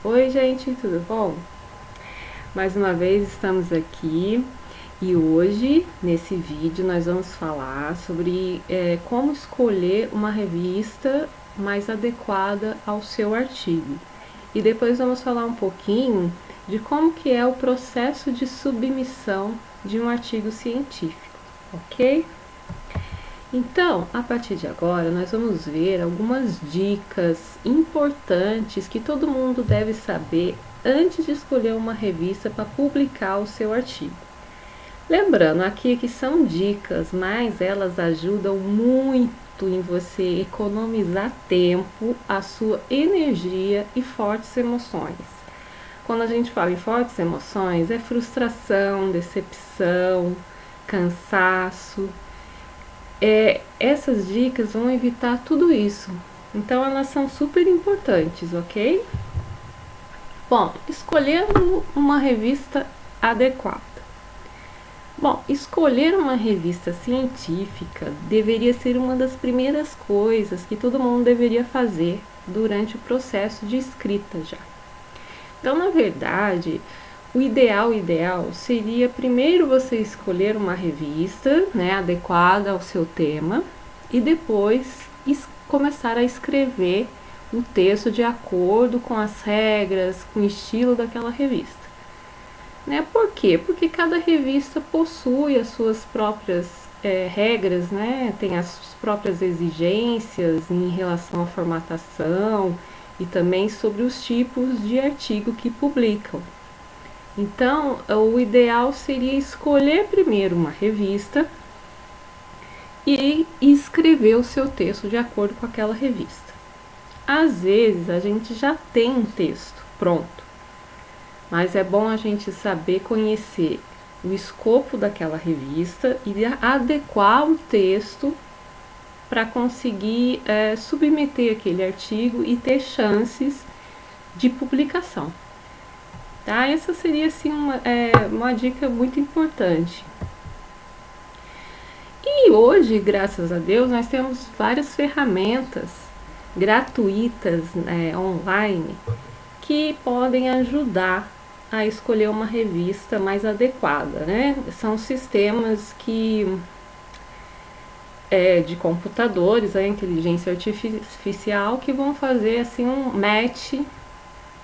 Oi, gente, tudo bom? Mais uma vez estamos aqui e hoje, nesse vídeo, nós vamos falar sobre como escolher uma revista mais adequada ao seu artigo. E depois vamos falar um pouquinho de como que é o processo de submissão de um artigo científico, ok? Então, a partir de agora, nós vamos ver algumas dicas importantes que todo mundo deve saber antes de escolher uma revista para publicar o seu artigo. Lembrando aqui que são dicas, mas elas ajudam muito em você economizar tempo, a sua energia e fortes emoções. Quando a gente fala em fortes emoções, é frustração, decepção, cansaço. Essas dicas vão evitar tudo isso. Então elas são super importantes, ok? Bom, escolhendo uma revista adequada. Bom, escolher uma revista científica deveria ser uma das primeiras coisas que todo mundo deveria fazer durante o processo de escrita já. Então, na verdade, o ideal seria primeiro você escolher uma revista, né, adequada ao seu tema e depois começar a escrever o texto de acordo com as regras, com o estilo daquela revista. Né? Por quê? Porque cada revista possui as suas próprias regras, né? Tem as próprias exigências em relação à formatação e também sobre os tipos de artigo que publicam. Então, o ideal seria escolher primeiro uma revista e escrever o seu texto de acordo com aquela revista. Às vezes, a gente já tem um texto pronto, mas é bom a gente saber conhecer o escopo daquela revista e adequar o texto para conseguir submeter aquele artigo e ter de publicação. Tá? Essa seria assim, uma dica muito importante. E hoje, graças a Deus, nós temos várias ferramentas gratuitas online que podem ajudar a escolher uma revista mais adequada, né? São sistemas de computadores, a inteligência artificial, que vão fazer assim um match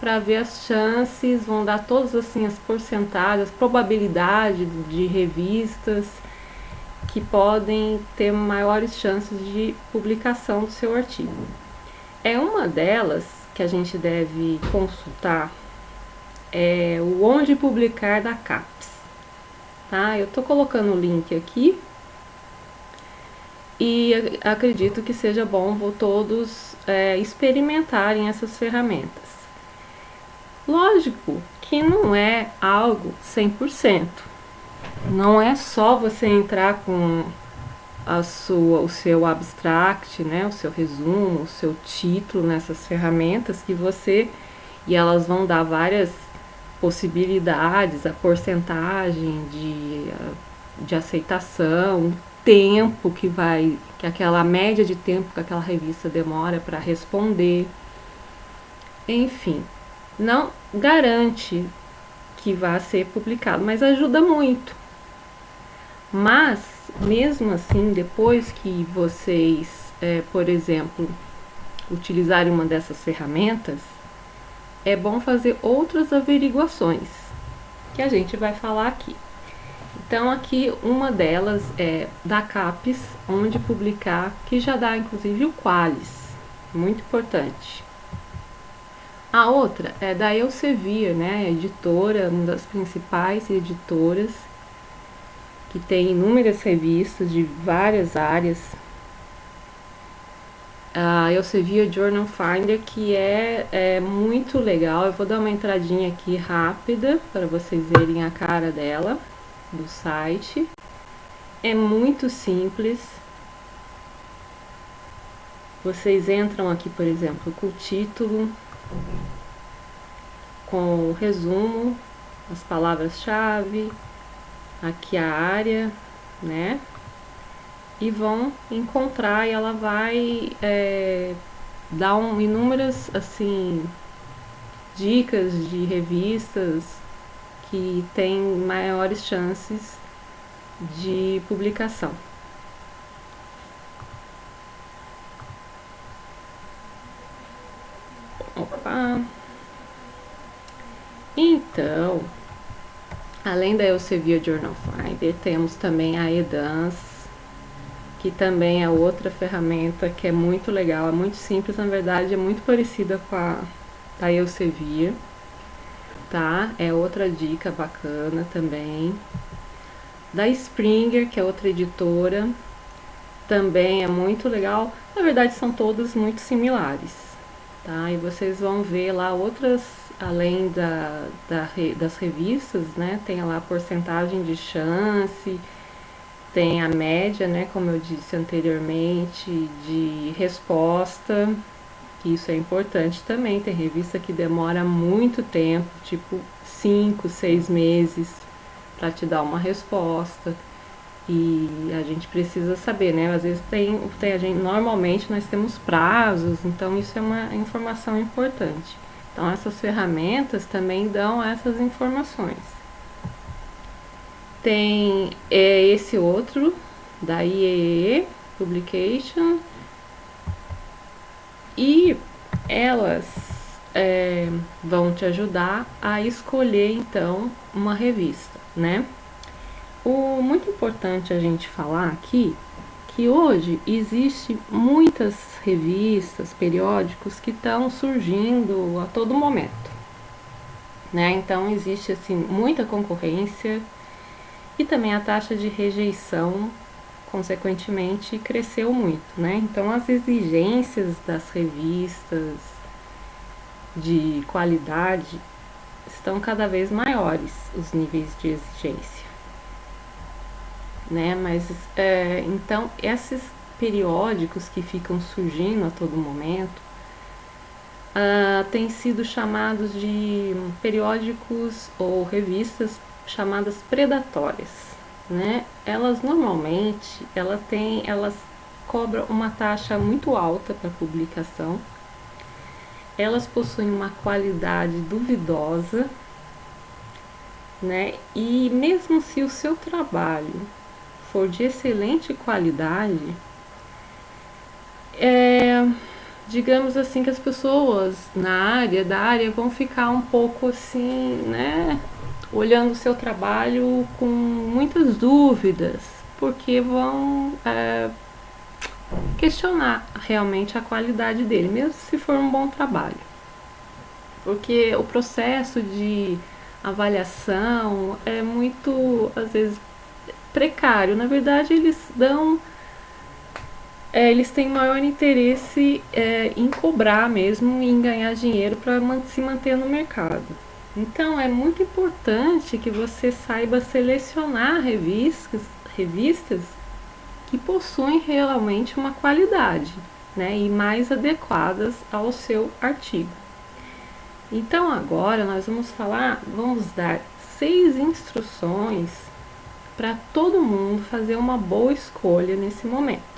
para ver as chances, vão dar todas assim as porcentagens, probabilidade de revistas que podem ter maiores chances de publicação do seu artigo. É uma delas que a gente deve consultar o Onde Publicar da CAPES. Tá? Eu estou colocando o link aqui e acredito que seja bom todos experimentarem essas ferramentas. Lógico que não é algo 100%. Não é só você entrar com o seu abstract, né, o seu resumo, o seu título nessas ferramentas e elas vão dar várias possibilidades, a porcentagem de aceitação, tempo que aquela média de tempo que aquela revista demora para responder. Enfim, não garante que vá ser publicado, mas ajuda muito. Mas, mesmo assim, depois que vocês, por exemplo, utilizarem uma dessas ferramentas, é bom fazer outras averiguações, que a gente vai falar aqui. Então, aqui uma delas é da CAPES, Onde Publicar, que já dá inclusive o Qualis, muito importante. A outra é da Elsevier, né, editora, uma das principais editoras, que tem inúmeras revistas de várias áreas. A Elsevier Journal Finder, que é muito legal. Eu vou dar uma entradinha aqui rápida para vocês verem a cara dela, do site. É muito simples. Vocês entram aqui, por exemplo, com o título, com o resumo, as palavras-chave, aqui a área, né? E vão encontrar, e ela vai dar inúmeras assim dicas de revistas que têm maiores chances de publicação. Opa! Então, além da Elsevier Journal Finder, temos também a Edance, que também é outra ferramenta que é muito legal, é muito simples, na verdade é muito parecida com a da Elsevier, tá? É outra dica bacana também. Da Springer, que é outra editora, também é muito legal. Na verdade são todas muito similares, tá? E vocês vão ver lá outras, além das revistas, né? Tem lá a porcentagem de chance, tem a média, né, como eu disse anteriormente, de resposta, que isso é importante também. Tem revista que demora muito tempo, tipo 5, 6 meses, para te dar uma resposta. E a gente precisa saber, né? Às vezes normalmente nós temos prazos, então isso é uma informação importante. Então essas ferramentas também dão essas informações. Tem esse outro da IEE Publication, e elas vão te ajudar a escolher então uma revista, né? O muito importante a gente falar aqui que hoje existe muitas revistas, periódicos que estão surgindo a todo momento, né? Então existe assim muita concorrência. E também a taxa de rejeição, consequentemente, cresceu muito, né? Então, as exigências das revistas de qualidade estão cada vez maiores, os níveis de exigência, né? Mas, então, esses periódicos que ficam surgindo a todo momento têm sido chamados de periódicos ou revistas chamadas predatórias, né? Elas normalmente elas cobram uma taxa muito alta para publicação. Elas possuem uma qualidade duvidosa, né? E mesmo se o seu trabalho for de excelente qualidade, digamos assim que as pessoas da área vão ficar um pouco assim, né? Olhando o seu trabalho com muitas dúvidas, porque vão questionar realmente a qualidade dele, mesmo se for um bom trabalho. Porque o processo de avaliação é muito, às vezes, precário. Na verdade, eles têm maior interesse em cobrar mesmo e em ganhar dinheiro para se manter no mercado. Então é muito importante que você saiba selecionar revistas que possuem realmente uma qualidade, né, e mais adequadas ao seu artigo. Então agora nós vamos dar 6 instruções para todo mundo fazer uma boa escolha nesse momento.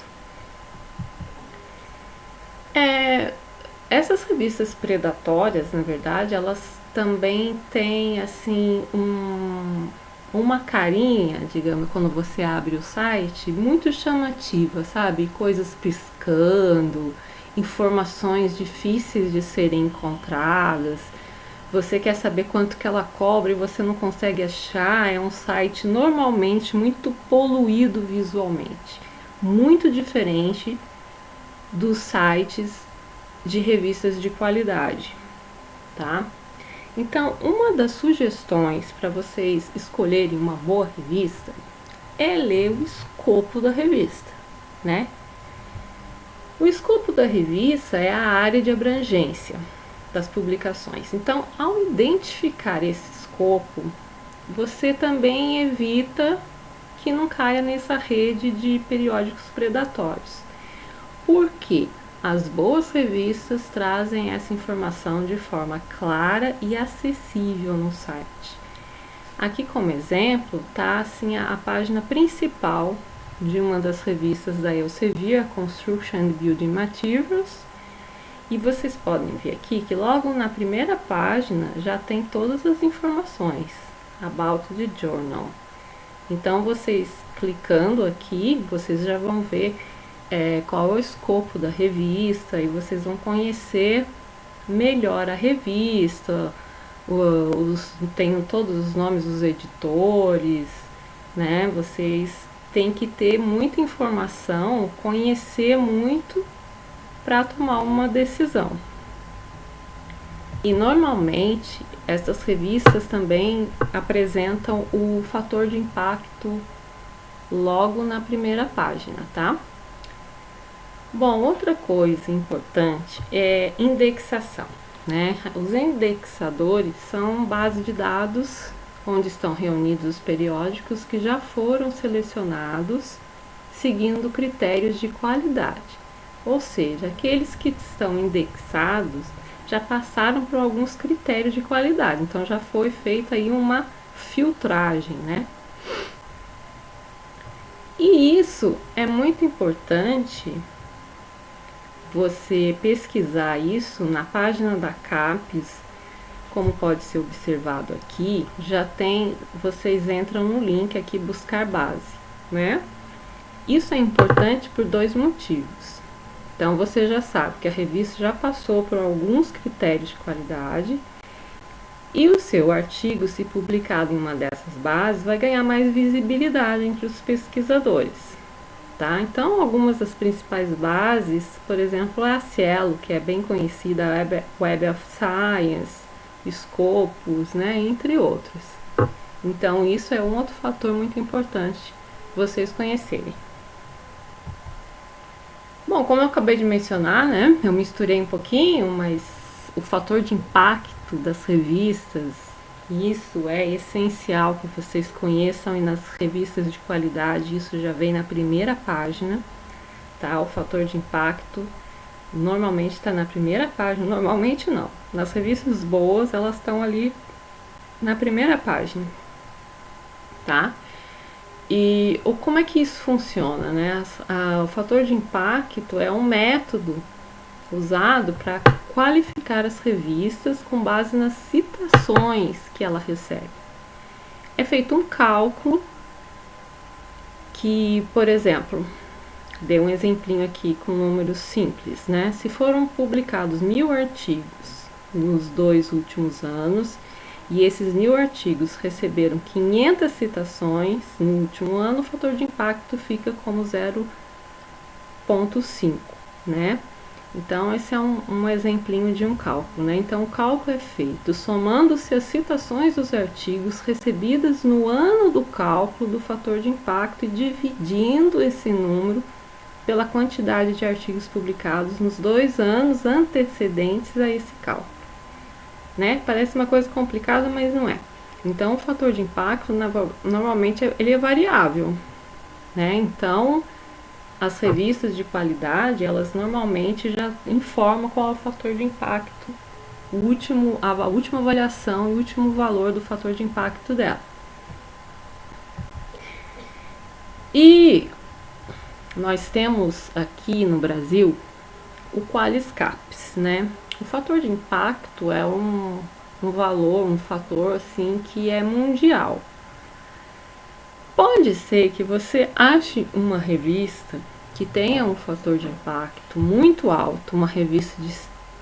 Essas revistas predatórias, na verdade, elas também têm assim uma carinha, digamos, quando você abre o site, muito chamativa, sabe? Coisas piscando, informações difíceis de serem encontradas. Você quer saber quanto que ela cobra e você não consegue achar. É um site normalmente muito poluído visualmente, muito diferente dos sites de revistas de qualidade, tá? Então, uma das sugestões para vocês escolherem uma boa revista é ler o escopo da revista, né? O escopo da revista é a área de abrangência das publicações. Então, ao identificar esse escopo, você também evita que não caia nessa rede de periódicos predatórios. Por quê? As boas revistas trazem essa informação de forma clara e acessível no site. Aqui como exemplo está assim a página principal de uma das revistas da Elsevier, Construction and Building Materials, E vocês podem ver aqui que logo na primeira página já tem todas as informações about the journal. Então, vocês clicando aqui, vocês já vão ver qual é o escopo da revista e vocês vão conhecer melhor a revista. Tem todos os nomes dos editores, né? Vocês têm que ter muita informação, conhecer muito para tomar uma decisão. E normalmente essas revistas também apresentam o fator de impacto logo na primeira página, tá? Bom, outra coisa importante é indexação, né? Os indexadores são bases de dados onde estão reunidos os periódicos que já foram selecionados seguindo critérios de qualidade. Ou seja, aqueles que estão indexados já passaram por alguns critérios de qualidade, então já foi feita aí uma filtragem, né? E isso é muito importante você pesquisar isso na página da CAPES, como pode ser observado aqui, já tem, vocês entram no link aqui buscar base, né? Isso é importante por dois motivos. Então, você já sabe que a revista já passou por alguns critérios de qualidade e o seu artigo, se publicado em uma dessas bases, vai ganhar mais visibilidade entre os pesquisadores, tá? Então, algumas das principais bases, por exemplo, a Cielo, que é bem conhecida, a Web of Science, Scopus, né, entre outros. Então, isso é um outro fator muito importante vocês conhecerem. Bom, como eu acabei de mencionar, né, eu misturei um pouquinho, mas o fator de impacto das revistas, isso é essencial que vocês conheçam, e nas revistas de qualidade isso já vem na primeira página, tá? O fator de impacto normalmente está na primeira página, normalmente não. Nas revistas boas, elas estão ali na primeira página, tá? E como é que isso funciona, né? O fator de impacto é um método usado para qualificar as revistas com base nas citações que ela recebe. É feito um cálculo que, por exemplo, dei um exemplinho aqui com números simples, né? Se foram publicados 1000 artigos nos 2 últimos anos e esses 1000 artigos receberam 500 citações no último ano, o fator de impacto fica como 0,5, né? Então, esse é um exemplinho de um cálculo, né? Então, o cálculo é feito somando-se as citações dos artigos recebidas no ano do cálculo do fator de impacto e dividindo esse número pela quantidade de artigos publicados nos 2 anos antecedentes a esse cálculo, né? Parece uma coisa complicada, mas não é. Então, o fator de impacto, normalmente, ele é variável, né? Então, as revistas de qualidade, elas normalmente já informam qual é o fator de impacto, a última avaliação e o último valor do fator de impacto dela. E nós temos aqui no Brasil o Qualiscaps, né? O fator de impacto é um valor, um fator assim que é mundial. Pode ser que você ache uma revista que tenha um fator de impacto muito alto, uma revista de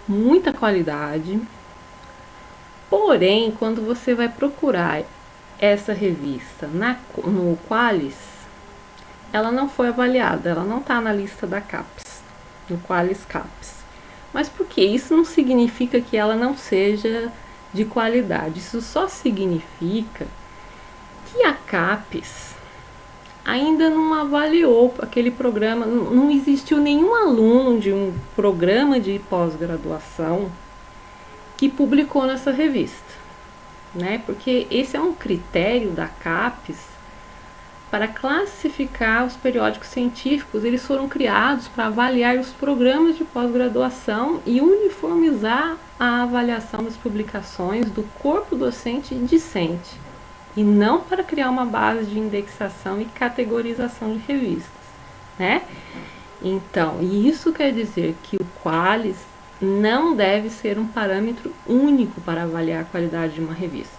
muita qualidade, porém, quando você vai procurar essa revista no Qualis, ela não foi avaliada, ela não está na lista da CAPES, no Qualiscaps. Mas por quê? Isso não significa que ela não seja de qualidade, isso só significa que a CAPES ainda não avaliou aquele programa, não existiu nenhum aluno de um programa de pós-graduação que publicou nessa revista, né? Porque esse é um critério da CAPES para classificar os periódicos científicos. Eles foram criados para avaliar os programas de pós-graduação e uniformizar a avaliação das publicações do corpo docente e discente, e não para criar uma base de indexação e categorização de revistas, né? Então, isso quer dizer que o Qualis não deve ser um parâmetro único para avaliar a qualidade de uma revista,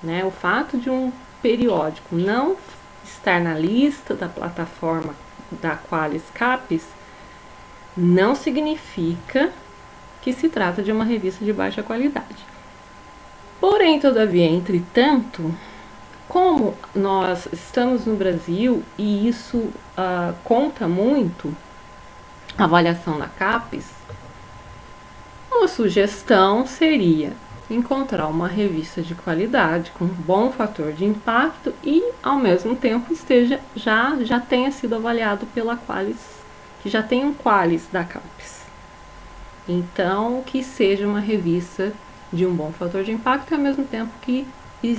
né? O fato de um periódico não estar na lista da plataforma da Qualis Capes não significa que se trata de uma revista de baixa qualidade. Porém, todavia, entretanto, como nós estamos no Brasil e isso conta muito, a avaliação da Capes, uma sugestão seria encontrar uma revista de qualidade com bom fator de impacto e ao mesmo tempo já tenha sido avaliado pela Qualis, que já tem um Qualis da Capes. Então, que seja uma revista de um bom fator de impacto e ao mesmo tempo que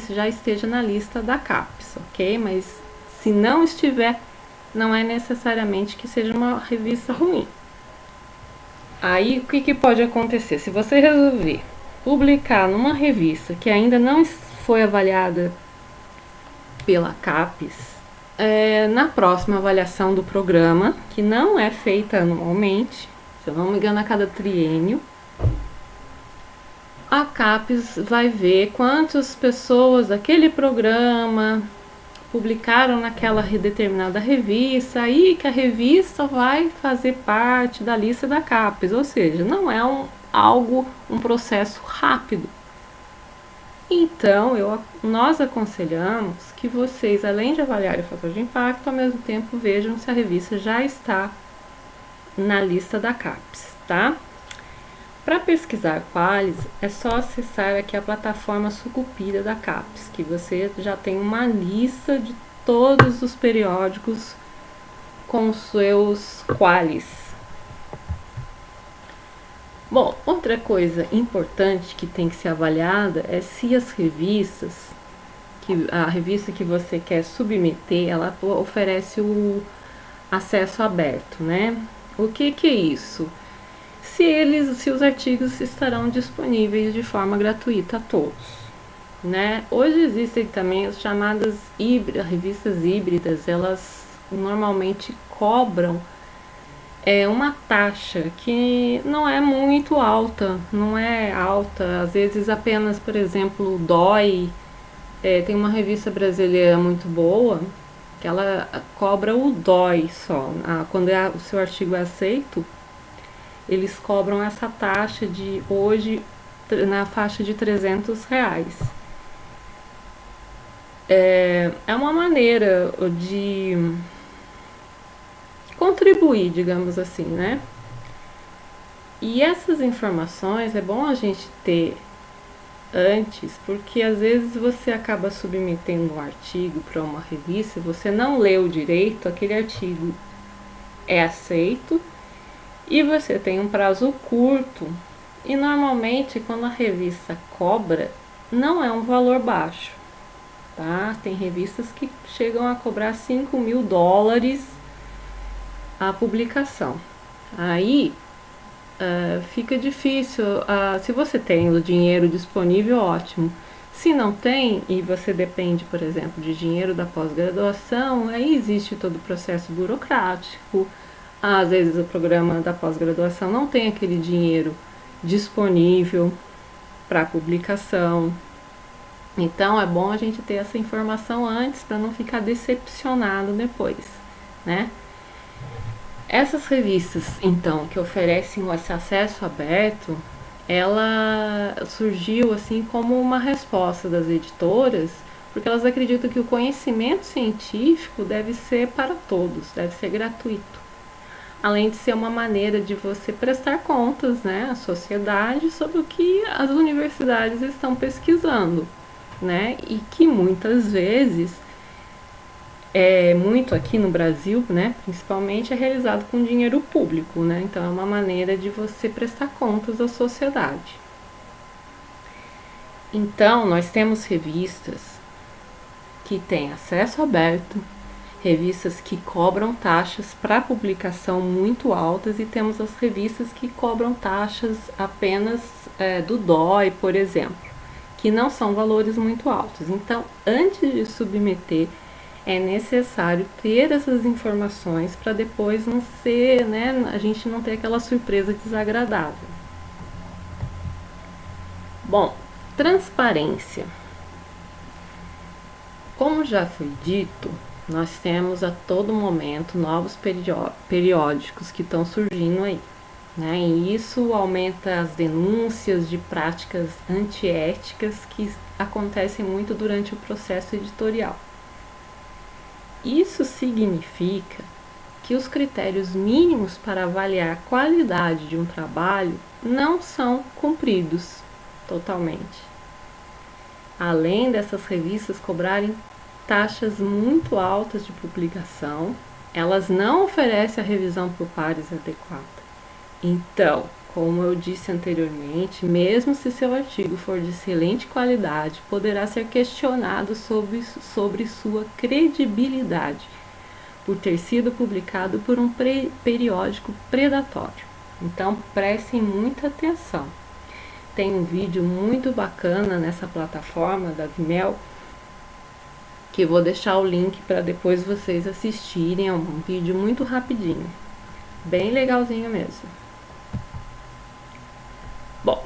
já esteja na lista da Capes, ok? Mas se não estiver, não é necessariamente que seja uma revista ruim. Aí, o que pode acontecer? Se você resolver publicar numa revista que ainda não foi avaliada pela Capes, na próxima avaliação do programa, que não é feita anualmente, se eu não me engano a cada triênio, a Capes vai ver quantas pessoas daquele programa publicaram naquela determinada revista, aí que a revista vai fazer parte da lista da Capes, ou seja, não é um processo rápido. Então, nós aconselhamos que vocês, além de avaliarem o fator de impacto, ao mesmo tempo vejam se a revista já está na lista da Capes, tá? Para pesquisar Qualis, é só acessar aqui a plataforma Sucupira da Capes, que você já tem uma lista de todos os periódicos com seus Qualis. Bom, outra coisa importante que tem que ser avaliada é se as revistas, a revista que você quer submeter, ela oferece o acesso aberto, né? O que é isso? Se os artigos estarão disponíveis de forma gratuita a todos, né? Hoje existem também as chamadas revistas híbridas, elas normalmente cobram uma taxa que não é muito alta, às vezes apenas, por exemplo, o DOI, tem uma revista brasileira muito boa, que ela cobra o DOI só, quando o seu artigo é aceito, eles cobram essa taxa de hoje na faixa de R$300. É uma maneira de contribuir, digamos assim, né? E essas informações é bom a gente ter antes, porque às vezes você acaba submetendo um artigo para uma revista, você não leu direito, aquele artigo é aceito, e você tem um prazo curto, e normalmente quando a revista cobra, não é um valor baixo, tá? Tem revistas que chegam a cobrar $5.000 a publicação. Aí fica difícil, se você tem o dinheiro disponível, ótimo. Se não tem, e você depende, por exemplo, de dinheiro da pós-graduação, aí existe todo o processo burocrático. Às vezes o programa da pós-graduação não tem aquele dinheiro disponível para publicação. Então é bom a gente ter essa informação antes para não ficar decepcionado depois, né? Essas revistas, então, que oferecem esse acesso aberto, ela surgiu assim como uma resposta das editoras, porque elas acreditam que o conhecimento científico deve ser para todos, deve ser gratuito. Além de ser uma maneira de você prestar contas, né, à sociedade sobre o que as universidades estão pesquisando, né, e que muitas vezes, muito aqui no Brasil, né, principalmente é realizado com dinheiro público, né, então é uma maneira de você prestar contas à sociedade. Então, nós temos revistas que têm acesso aberto, revistas que cobram taxas para publicação muito altas e temos as revistas que cobram taxas apenas do DOI, por exemplo, que não são valores muito altos. Então, antes de submeter, é necessário ter essas informações para depois não ser, né, a gente não ter aquela surpresa desagradável. Bom, transparência. Como já foi dito, nós temos a todo momento novos periódicos que estão surgindo aí, né? E isso aumenta as denúncias de práticas antiéticas que acontecem muito durante o processo editorial. Isso significa que os critérios mínimos para avaliar a qualidade de um trabalho não são cumpridos totalmente. Além dessas revistas cobrarem taxas muito altas de publicação, elas não oferecem a revisão por pares adequada. Então, como eu disse anteriormente, mesmo se seu artigo for de excelente qualidade, poderá ser questionado sobre sua credibilidade por ter sido publicado por um periódico predatório. Então, prestem muita atenção. Tem um vídeo muito bacana nessa plataforma da Vimeo, que eu vou deixar o link para depois vocês assistirem. É um vídeo muito rapidinho, bem legalzinho mesmo. Bom,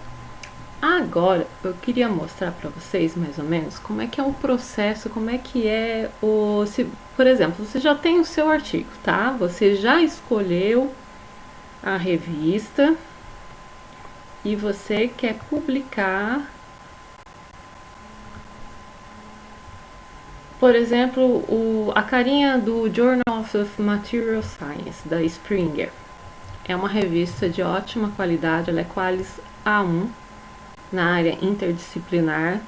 agora eu queria mostrar para vocês mais ou menos como é que é o processo, como é que é por exemplo, você já tem o seu artigo, tá? Você já escolheu a revista e você quer publicar, por exemplo, a carinha do Journal of Material Science, da Springer. É uma revista de ótima qualidade, ela é Qualis A1, na área interdisciplinar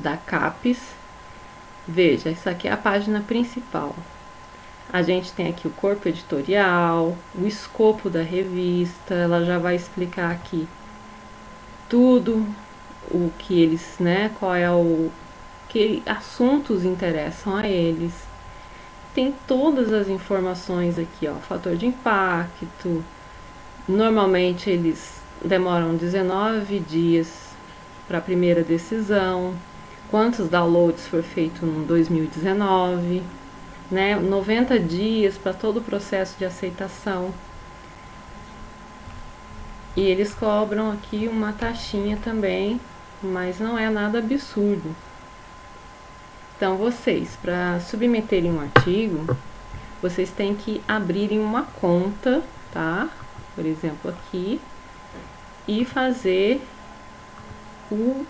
da CAPES. Veja, isso aqui é a página principal. A gente tem aqui o corpo editorial, o escopo da revista, ela já vai explicar aqui tudo o que eles, né, qual é que assuntos interessam a eles. Tem todas as informações aqui, ó, fator de impacto. Normalmente eles demoram 19 dias para a primeira decisão. Quantos downloads foi feito em 2019, né? 90 dias para todo o processo de aceitação. E eles cobram aqui uma taxinha também, mas não é nada absurdo. Então, vocês, para submeterem um artigo, vocês têm que abrirem uma conta, tá? Por exemplo, aqui, e fazer o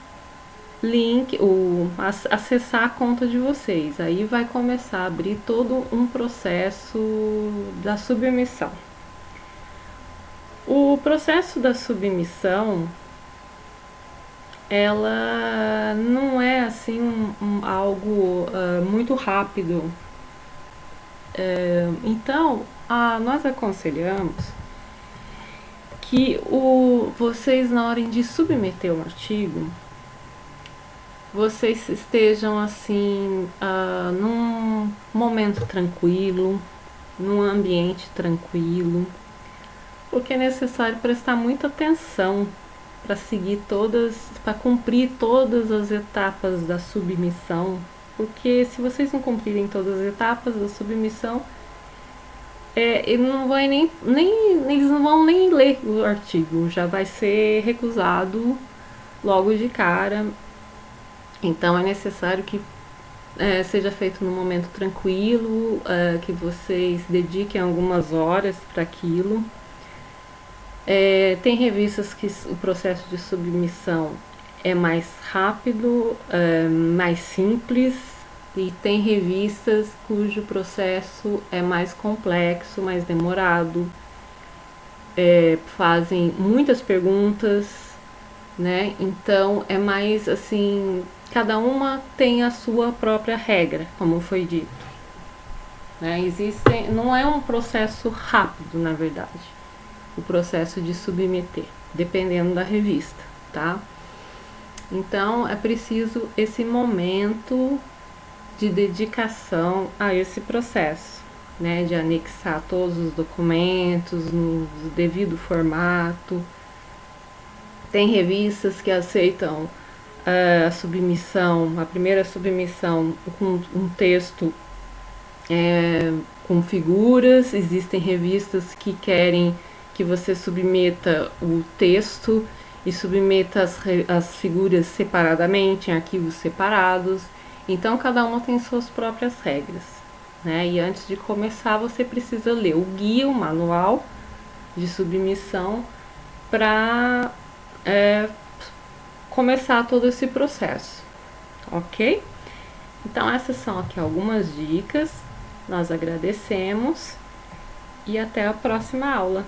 link, acessar a conta de vocês. Aí vai começar a abrir todo um processo da submissão. O processo da submissão, ela não é assim algo muito rápido. Então, nós aconselhamos que vocês, na hora de submeter o artigo, vocês estejam assim num momento tranquilo, num ambiente tranquilo, porque é necessário prestar muita atenção para para cumprir todas as etapas da submissão, porque se vocês não cumprirem todas as etapas da submissão, eles não vão nem ler o artigo, já vai ser recusado logo de cara. Então é necessário que seja feito num momento tranquilo, que vocês dediquem algumas horas para aquilo. Tem revistas que o processo de submissão é mais rápido, mais simples, e tem revistas cujo processo é mais complexo, mais demorado, fazem muitas perguntas, né? Então é mais assim, cada uma tem a sua própria regra, como foi dito, né? Não é um processo rápido, na verdade, o processo de submeter, dependendo da revista, tá? Então é preciso esse momento de dedicação a esse processo, né? De anexar todos os documentos no devido formato. Tem revistas que aceitam a submissão, a primeira submissão com um texto com figuras. Existem revistas que querem que você submeta o texto e submeta as figuras separadamente, em arquivos separados. Então, cada uma tem suas próprias regras, né? E antes de começar, você precisa ler o guia, o manual de submissão, para começar todo esse processo, ok? Então, essas são aqui algumas dicas. Nós agradecemos e até a próxima aula.